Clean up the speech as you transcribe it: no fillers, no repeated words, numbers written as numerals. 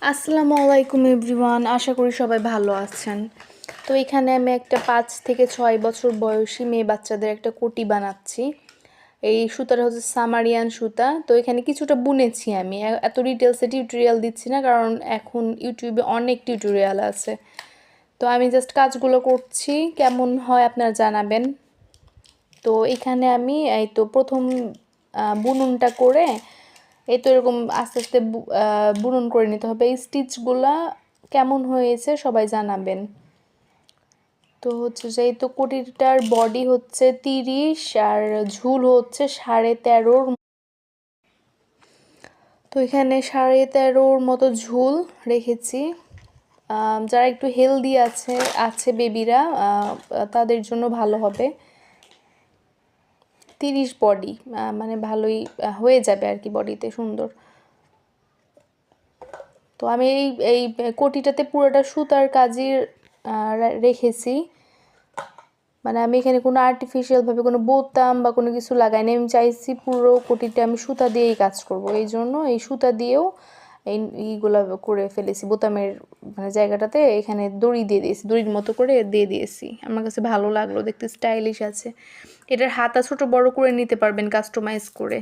আসসালামু আলাইকুম এভরিওয়ান, আশা করি সবাই ভালো আছেন। তো এখানে আমি একটা 5 থেকে 6 বছর বয়সী মেয়ে বাচ্চাদের একটা কোটি বানাচ্ছি। এই সুতাটা হচ্ছে সামারিয়ান সুতা। তো এখানে কিছুটা বুনেছি আমি, এত ডিটেলসে টিউটোরিয়াল দিচ্ছি না কারণ এখন ইউটিউবে অনেক টিউটোরিয়াল আছে। তো আমি জাস্ট কাজগুলো করছি, কেমন হয় আপনারা জানাবেন। তো এখানে আমি এই তো প্রথম বুননটা করে এই তো এরকম আস্তে আস্তে বুনন করে নিতে হবে। এই স্টিচগুলা কেমন হয়েছে সবাই জানাবেন। তো হচ্ছে যে এই তো কোটিটার বডি হচ্ছে 30 আর ঝুল হচ্ছে 13.5। তো এখানে 13.5 মতো ঝুল রেখেছি। যারা একটু হেলদি আছে বেবিরা, তাদের জন্য ভালো হবে। 30 বডি, মানে ভালোই হয়ে যাবে আর কি, বডিতে সুন্দর। তো আমি এই এই কোটিটাতে পুরোটা সুতার কাজই রেখেছি। মানে আমি এখানে কোনো আর্টিফিশিয়ালভাবে কোনো বোতাম বা কোনো কিছু লাগাইনি। আমি চাইছি পুরো কোটিটা আমি সুতা দিয়েই কাজ করব, এই জন্য এই সুতা দিয়েও এইগুলো করে ফেলেছি। বোতামের মানে জায়গাটাতে এখানে দড়ি দিয়ে দিয়েছি, দড়ির মতো করে দিয়ে দিয়েছি। আমার কাছে ভালো লাগলো, দেখতে স্টাইলিশ আছে। এটার হাতা ছোট বড় করে নিতে পারবেন কাস্টমাইজ করে।